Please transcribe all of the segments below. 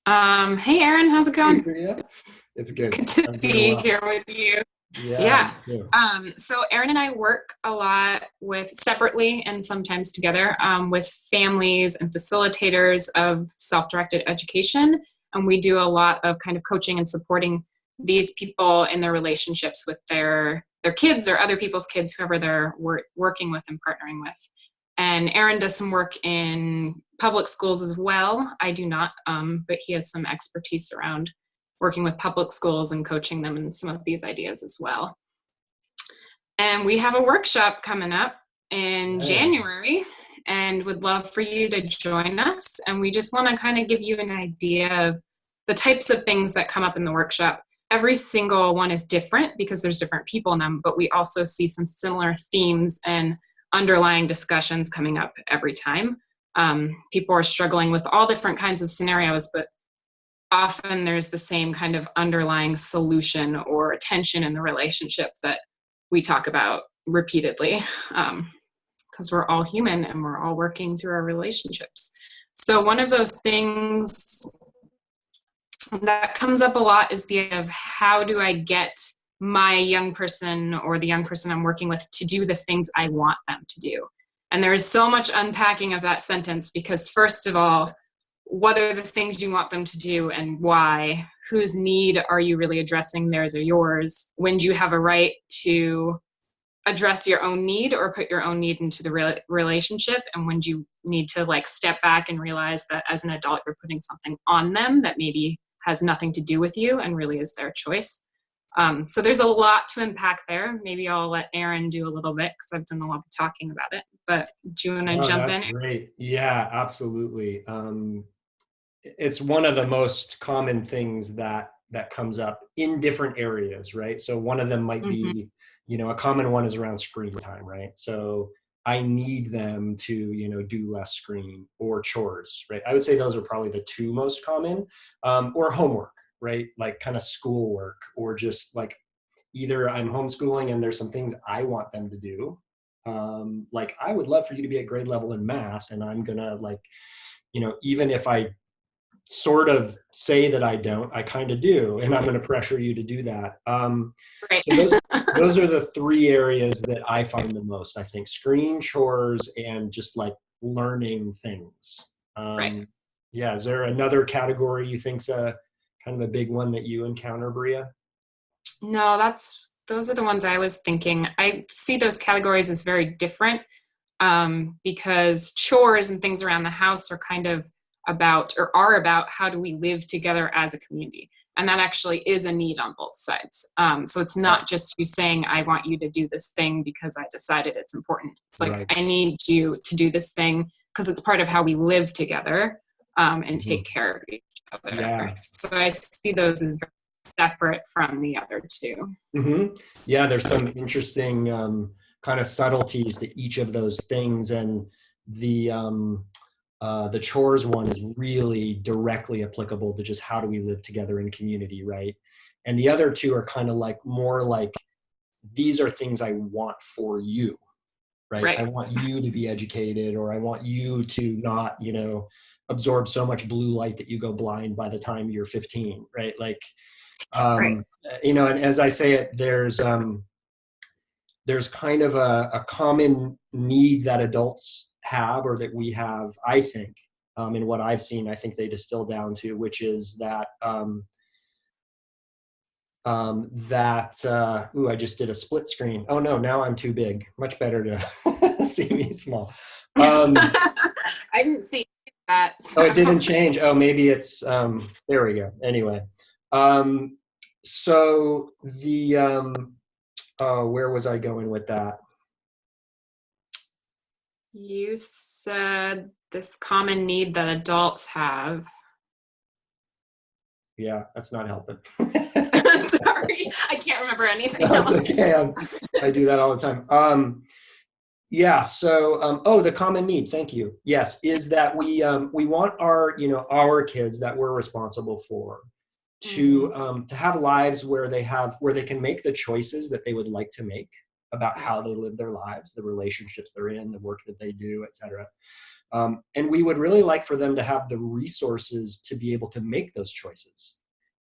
Hey Aaron, how's it Hey, going? Bria. It's good. Good to I'm doing be well. here with you. Yeah, Yeah. you too. So Aaron and I work a lot with separately and sometimes together with families and facilitators of self-directed education. And we do a lot of kind of coaching and supporting these people in their relationships with their kids or other people's kids, whoever they're working with and partnering with. And Aaron does some work in public schools as well. I do not, but he has some expertise around working with public schools and coaching them in some of these ideas as well. And we have a workshop coming up in Hey. January and would love for you to join us. And we just want to kind of give you an idea of the types of things that come up in the workshop. Every single one is different because there's different people in them, but we also see some similar themes and underlying discussions coming up every time. People are struggling with all different kinds of scenarios, but often there's the same kind of underlying solution or tension in the relationship that we talk about repeatedly because we're all human and we're all working through our relationships. So, one of those things that comes up a lot is the idea of how do I get my young person or the young person I'm working with to do the things I want them to do. And there is so much unpacking of that sentence because, first of all, what are the things you want them to do and why? Whose need are you really addressing, theirs or yours? When do you have a right to address your own need or put your own need into the relationship? And when do you need to like step back and realize that as an adult, you're putting something on them that maybe has nothing to do with you and really is their choice? So there's a lot to unpack there. Maybe I'll let Aaron do a little bit because I've done a lot of talking about it. But do you want to Oh, jump that's in? great. Yeah, absolutely. It's one of the most common things that comes up in different areas, right? So one of them might Mm-hmm. be, a common one is around screen time, right? So I need them to, do less screen or chores, right? I would say those are probably the two most common, or homework, right? Like kind of schoolwork or just like either I'm homeschooling and there's some things I want them to do. Like I would love for you to be at grade level in math, and I'm gonna like, even if I sort of say that I don't, I kind of do, and I'm going to pressure you to do that. Right. So those are the three areas that I find the most. I think screen chores and just like learning things. Right. Um, yeah, is there another category you think's a kind of a big one that you encounter, Bria? No, that's those are the ones I was thinking. I see those categories as very different because chores and things around the house are kind of about or are about how do we live together as a community. And that actually is a need on both sides. So it's Yeah, not just you saying, I want you to do this thing because I decided it's important. It's like, right. I need you to do this thing because it's part of how we live together and Mhm. take care of each other. Yeah. So I see those as separate from the other two. Yeah, there's some interesting kind of subtleties to each of those things, and the chores one is really directly applicable to just how do we live together in community, right? And the other two are kind of like more like these are things I want for you, right? I Right. want you to be educated, or I want you to not, absorb so much blue light that you go blind by the time you're 15, right? Like, Right. um, and as I say it, there's kind of a common need that adults have or that we have, I think, in what I've seen, I think they distill down to, which is that ooh, I just did a split screen. Oh no, now I'm too big. Much better to see me small. Um, I didn't see that. oh, it didn't So change. Oh, maybe it's there we go. Anyway, um, so the oh, where was I going with that? you said this common need that adults have. Yeah, that's not helping. Sorry, I can't remember anything That's else. okay. I do that all the time. Yeah. So, oh, the common need. Thank you. Yes, is that we want our our kids that we're responsible for Mm-hmm. to have lives where they can make the choices that they would like to make about Right. how they live their lives, the relationships they're in, the work that they do, etc. And we would really like for them to have the resources to be able to make those choices,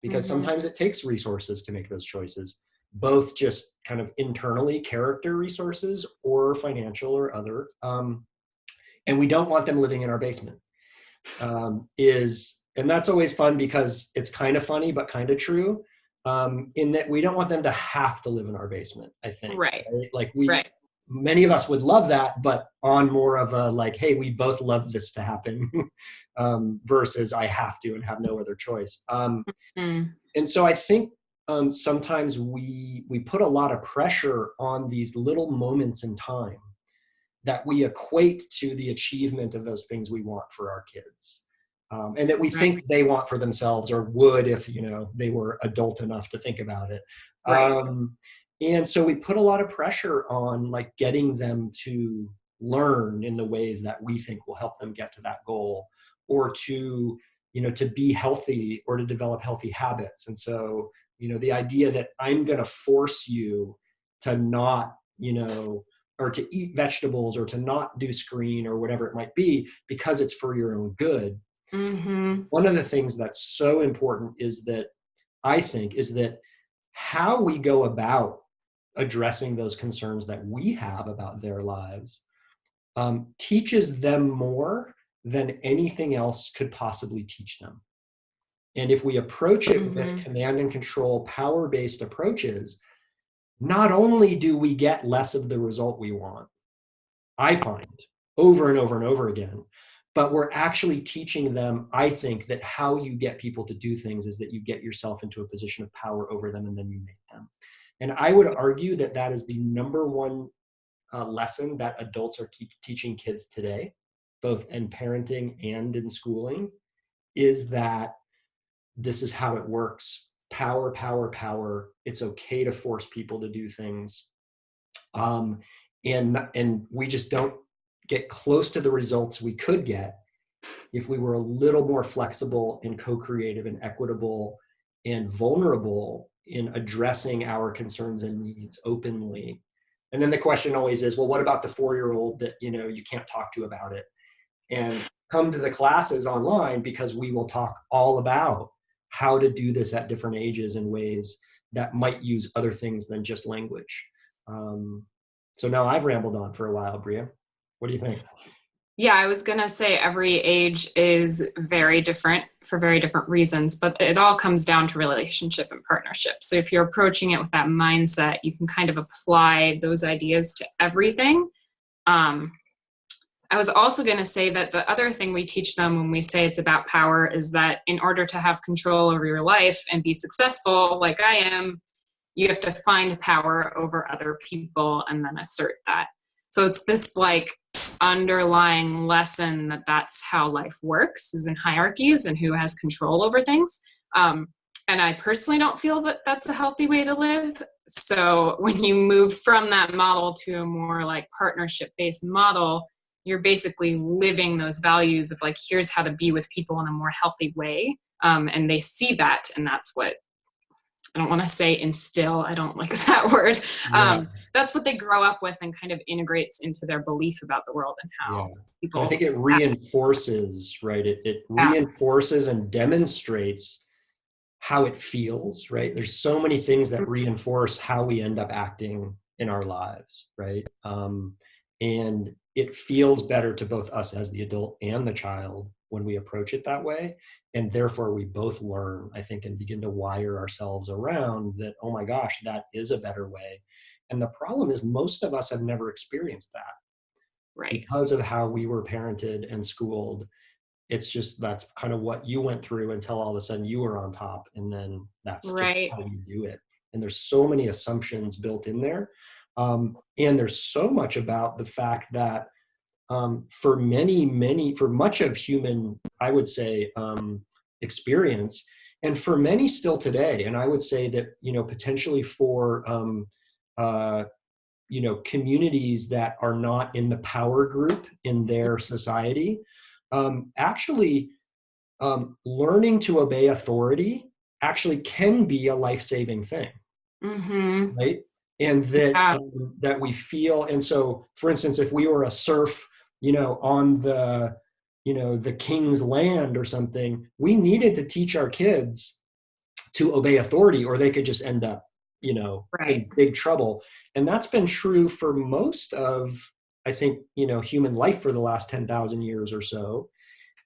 because sometimes it takes resources to make those choices, both just kind of internally character resources or financial or other. And we don't want them living in our basement. And that's always fun because it's kind of funny, but kind of true, in that we don't want them to have to live in our basement, I think. Right. Like Right. many of us would love that, but on more of a like, hey, we both love this to happen, versus I have to and have no other choice. And so I think sometimes we put a lot of pressure on these little moments in time that we equate to the achievement of those things we want for our kids. And that we think they want for themselves, or would if, you know, they were adult enough to think about it. Right. And so we put a lot of pressure on like getting them to learn in the ways that we think will help them get to that goal, or to, you know, to be healthy or to develop healthy habits. And so, you know, the idea that I'm going to force you to not, you know, or to eat vegetables or to not do screen or whatever it might be, because it's for your own good. One of the things that's so important is that, I think, is that how we go about addressing those concerns that we have about their lives teaches them more than anything else could possibly teach them. And if we approach it with command and control, power-based approaches, not only do we get less of the result we want, I find, over and over and over again, but we're actually teaching them, I think, that how you get people to do things is that you get yourself into a position of power over them and then you make them. And I would argue that that is the number one lesson that adults are teaching kids today, both in parenting and in schooling, is that this is how it works. Power, power, power. It's okay to force people to do things. And we just don't get close to the results we could get if we were a little more flexible and co-creative and equitable and vulnerable in addressing our concerns and needs openly. And then the question always is, well, what about the 4-year-old that, you know, you can't talk to about it? And come to the classes online, because we will talk all about how to do this at different ages in ways that might use other things than just language. So now I've rambled on for a while, Bria. What do you think? Yeah, I was going to say every age is very different for very different reasons, but it all comes down to relationship and partnership. So if you're approaching it with that mindset, you can kind of apply those ideas to everything. I was also going to say that the other thing we teach them when we say it's about power is that in order to have control over your life and be successful like I am, you have to find power over other people and then assert that. So it's this like underlying lesson that that's how life works, is in hierarchies and who has control over things. And I personally don't feel that that's a healthy way to live. So when you move from that model to a more like partnership-based model, you're basically living those values of like, here's how to be with people in a more healthy way. And they see that, and that's what, I don't want to say instill, I don't like that word. That's what they grow up with and kind of integrates into their belief about the world and how people. And I think it reinforces, right? It reinforces and demonstrates how it feels, right? There's so many things that reinforce how we end up acting in our lives, right? And it feels better to both us as the adult and the child when we approach it that way. And therefore we both learn, I think, and begin to wire ourselves around that, oh my gosh, that is a better way. And the problem is most of us have never experienced that. Right. Because of how we were parented and schooled. It's just, that's kind of what you went through until all of a sudden you were on top. And then that's just how you do it. And there's so many assumptions built in there. And there's so much about the fact that for much of human, I would say, experience, and for many still today, and I would say that, you know, potentially for, you know, communities that are not in the power group in their society, actually learning to obey authority actually can be a life-saving thing, right? And that that we feel. And so, for instance, if we were a serf on the king's land or something, we needed to teach our kids to obey authority, or they could just end up, Right. in big trouble. And that's been true for most of, I think, human life for the last 10,000 years or so,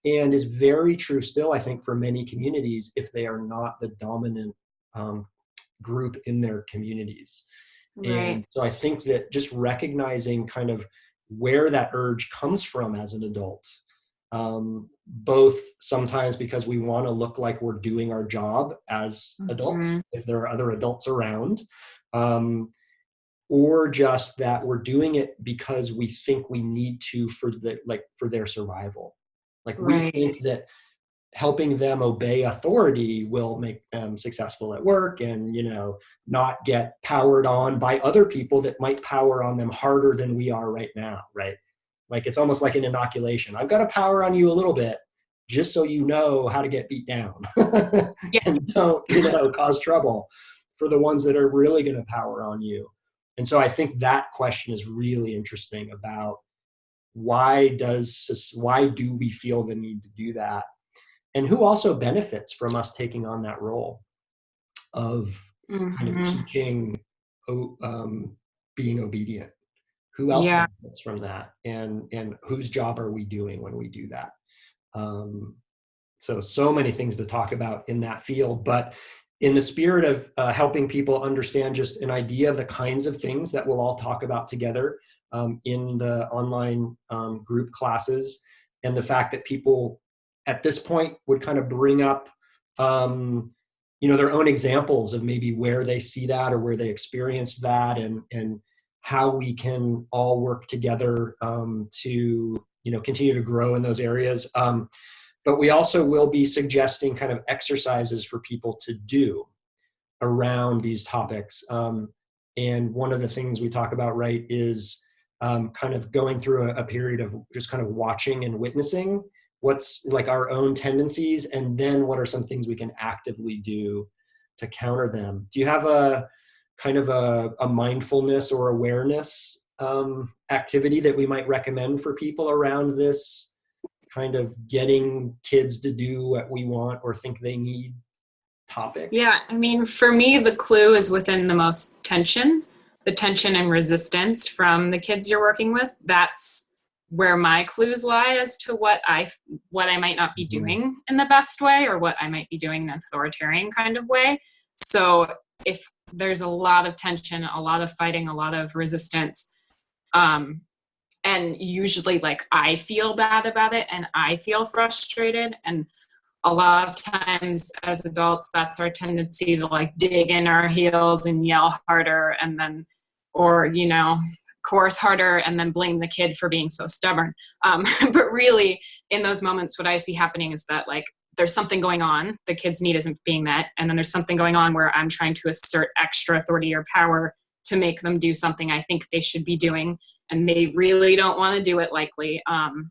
and is very true still, I think, for many communities if they are not the dominant group in their communities. And Right. so I think that just recognizing kind of where that urge comes from as an adult, both sometimes because we want to look like we're doing our job as adults, Mhm. if there are other adults around, or just that we're doing it because we think we need to for their survival. Like we Right. think that helping them obey authority will make them successful at work and not get powered on by other people that might power on them harder than we are right now, right? Like it's almost like an inoculation. I've got to power on you a little bit just so you know how to get beat down Yeah. and don't cause trouble for the ones that are really going to power on you. And so I think that question is really interesting about why do we feel the need to do that, and who also benefits from us taking on that role of kind of Mhm. teaching, being obedient. Who else Yeah. benefits from that, and whose job are we doing when we do that? So many things to talk about in that field, but in the spirit of helping people understand just an idea of the kinds of things that we'll all talk about together in the online group classes, and the fact that people at this point would kind of bring up their own examples of maybe where they see that or where they experienced that, and how we can all work together to continue to grow in those areas. But we also will be suggesting kind of exercises for people to do around these topics. And one of the things we talk about, right, is kind of going through a period of just kind of watching and witnessing what's like our own tendencies, and then what are some things we can actively do to counter them. Do you have a kind of a mindfulness or awareness activity that we might recommend for people around this kind of getting kids to do what we want or think they need topic? Yeah, I mean, for me, the clue is within the most tension, the tension and resistance from the kids you're working with. That's where my clues lie as to what I might not be Mhm. doing in the best way, or what I might be doing in an authoritarian kind of way. So if there's a lot of tension, a lot of fighting, a lot of resistance, um, and usually like I feel bad about it and I feel frustrated, and a lot of times as adults, that's our tendency to like dig in our heels and yell harder, and then, or, course harder, and then blame the kid for being so stubborn. But really, in those moments, what I see happening is that like there's something going on, the kid's need isn't being met, and then there's something going on where I'm trying to assert extra authority or power to make them do something I think they should be doing, and they really don't want to do it likely. And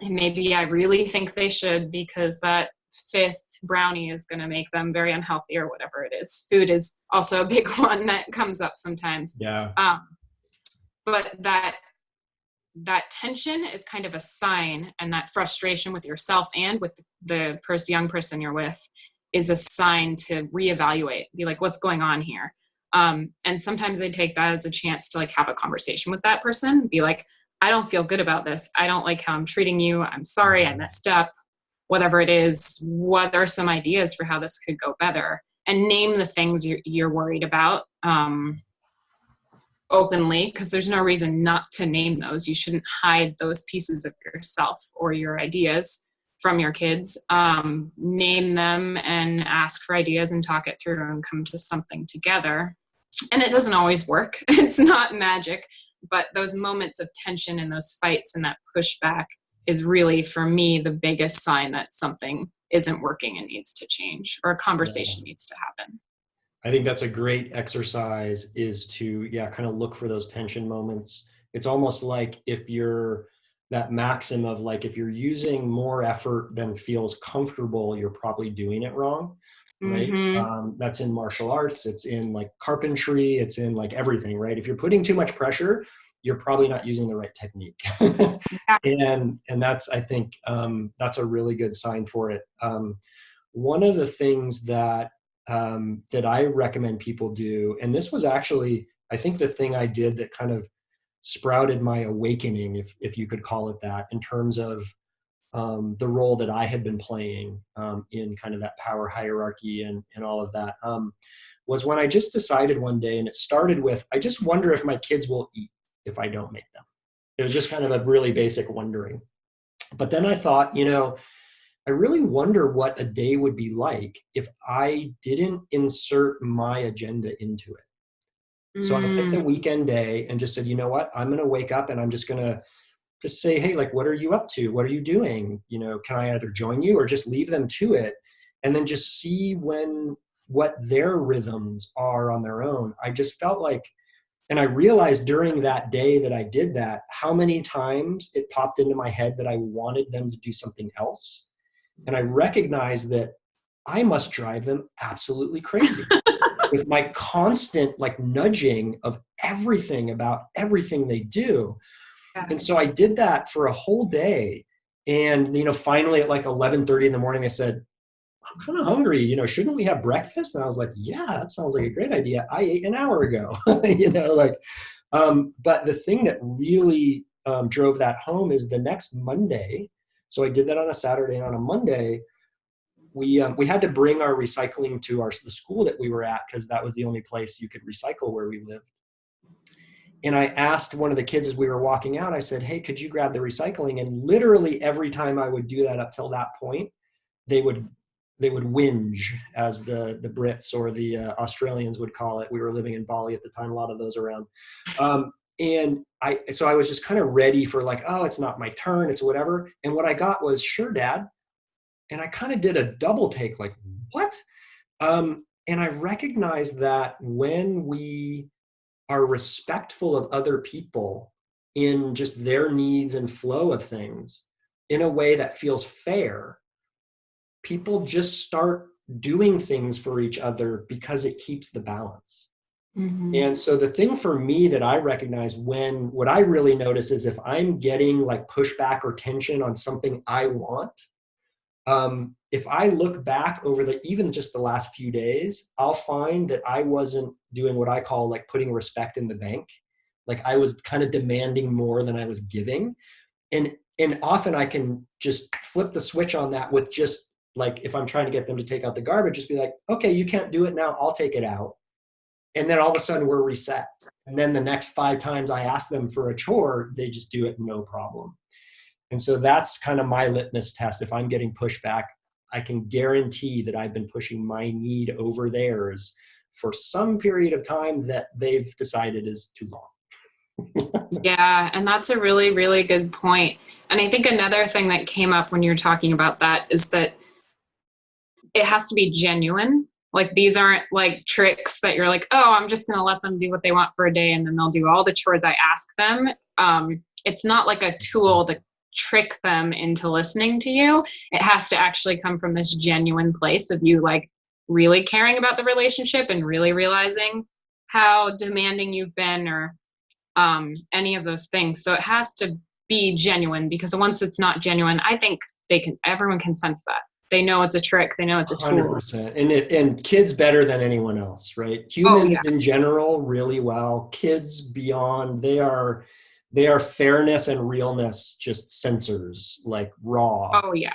maybe I really think they should because that fifth brownie is going to make them very unhealthy or whatever it is. Food is also a big one that comes up sometimes. Yeah. Um, but that tension is kind of a sign, and that frustration with yourself and with the young person you're with is a sign to reevaluate, be like, what's going on here? And sometimes I take that as a chance to like have a conversation with that person, be like, I don't feel good about this. I don't like how I'm treating you. I'm sorry, I messed up. Whatever it is, what are some ideas for how this could go better? And name the things you're worried about openly, because there's no reason not to name those. You shouldn't hide those pieces of yourself or your ideas from your kids. Name them and ask for ideas and talk it through and come to something together. And it doesn't always work. It's not magic, but those moments of tension and those fights and that pushback is really, for me, the biggest sign that something isn't working and needs to change, or a Yeah. conversation needs to happen. I think that's a great exercise, is to, yeah, kind of look for those tension moments. It's almost like if you're that maxim of like, if you're using more effort than feels comfortable, you're probably doing it wrong, right? Mm-hmm. That's in martial arts. It's in like carpentry. It's in like everything, right? If you're putting too much pressure, you're probably not using the right technique. Yeah. And that's, I think, that's a really good sign for it. One of the things that that I recommend people do, and this was actually, I think, the thing I did that kind of sprouted my awakening, if you could call it that, in terms of the role that I had been playing in kind of that power hierarchy and all of that, was when I just decided one day, and it started with, I just wonder if my kids will eat if I don't make them. It was just kind of a really basic wondering. But then I thought, I really wonder what a day would be like if I didn't insert my agenda into it. So I picked a weekend day and just said, you know what, I'm going to wake up and I'm just going to just say, hey, like, what are you up to? What are you doing? Can I either join you or just leave them to it? And then just see what their rhythms are on their own. I just felt like, and I realized during that day that I did that, how many times it popped into my head that I wanted them to do something else. And I recognized that I must drive them absolutely crazy with my constant like nudging of everything about everything they do. Yes. And so I did that for a whole day. And, finally at like 11:30 in the morning, I said, I'm kind of hungry, shouldn't we have breakfast? And I was like, yeah, that sounds like a great idea. I ate an hour ago, but the thing that really drove that home is the next Monday. So I did that on a Saturday, and on a Monday, we had to bring our recycling to the school that we were at, because that was the only place you could recycle where we lived. And I asked one of the kids as we were walking out, I said, hey, could you grab the recycling? And literally every time I would do that up till that point, they would whinge, as the Brits or the Australians would call it. We were living in Bali at the time, a lot of those around. So I was just kind of ready for like, oh, it's not my turn, it's whatever. And what I got was, sure, Dad. And I kind of did a double take, like, what? And I recognized that when we are respectful of other people in just their needs and flow of things in a way that feels fair, people just start doing things for each other because it keeps the balance. Mm-hmm. And so the thing for me that I recognize, what I really notice is if I'm getting like pushback or tension on something I want, if I look back over even just the last few days, I'll find that I wasn't doing what I call like putting respect in the bank. Like I was kind of demanding more than I was giving. And often I can just flip the switch on that with just like, if I'm trying to get them to take out the garbage, just be like, okay, you can't do it now, I'll take it out. And then all of a sudden we're reset. And then the next 5 times I ask them for a chore, they just do it no problem. And so that's kind of my litmus test. If I'm getting pushback, I can guarantee that I've been pushing my need over theirs for some period of time that they've decided is too long. Yeah, and that's a really, really good point. And I think another thing that came up when you're talking about that is that it has to be genuine. Like these aren't like tricks that you're like, oh, I'm just going to let them do what they want for a day and then they'll do all the chores I ask them. It's not like a tool to trick them into listening to you. It has to actually come from this genuine place of you like really caring about the relationship and really realizing how demanding you've been or any of those things. So it has to be genuine, because once it's not genuine, I think everyone can sense that. They know it's a trick. They know it's a tool. 100%. And kids better than anyone else, right? Humans in general, really well. Kids beyond, they are fairness and realness, just sensors, like raw. Oh yeah.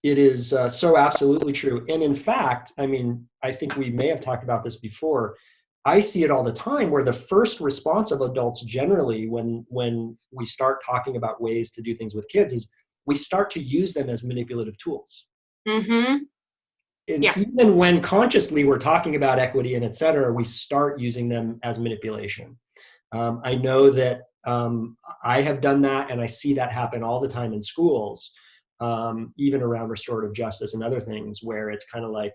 It is so absolutely true. And in fact, I mean, I think we may have talked about this before. I see it all the time where the first response of adults generally when we start talking about ways to do things with kids is we start to use them as manipulative tools. Mm-hmm. And even when consciously we're talking about equity and et cetera, we start using them as manipulation. I know that I have done that, and I see that happen all the time in schools, even around restorative justice and other things, where it's kind of like,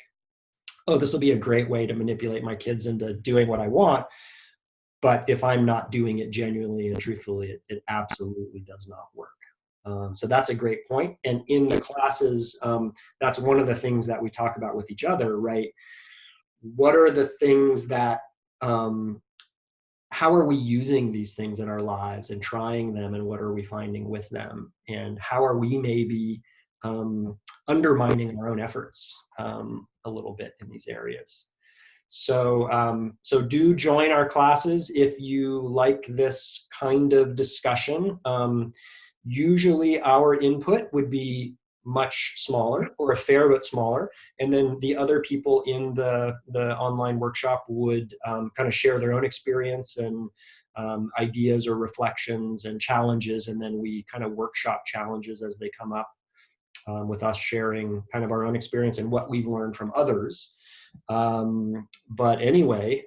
oh, this will be a great way to manipulate my kids into doing what I want. But if I'm not doing it genuinely and truthfully, it absolutely does not work. So that's a great point. And in the classes, that's one of the things that we talk about with each other, right? What are the things that, how are we using these things in our lives and trying them, and what are we finding with them, and how are we maybe undermining our own efforts a little bit in these areas. So do join our classes if you like this kind of discussion. Usually our input would be much smaller, or a fair bit smaller, and then the other people in the online workshop would kind of share their own experience and ideas or reflections and challenges, and then we kind of workshop challenges as they come up, with us sharing kind of our own experience and what we've learned from others. But anyway,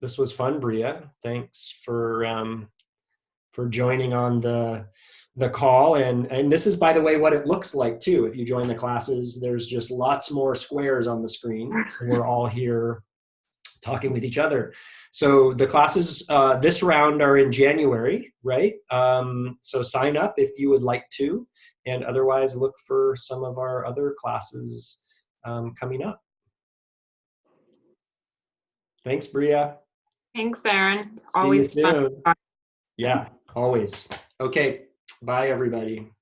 this was fun, Bria. Thanks for joining on the call. And this is, by the way, what it looks like too. If you join the classes, there's just lots more squares on the screen. We're all here talking with each other. So the classes this round are in January, right? So sign up if you would like to, and otherwise look for some of our other classes coming up. Thanks, Bria. Thanks, Aaron. See you Always fun. soon. Yeah, always. Okay, bye everybody.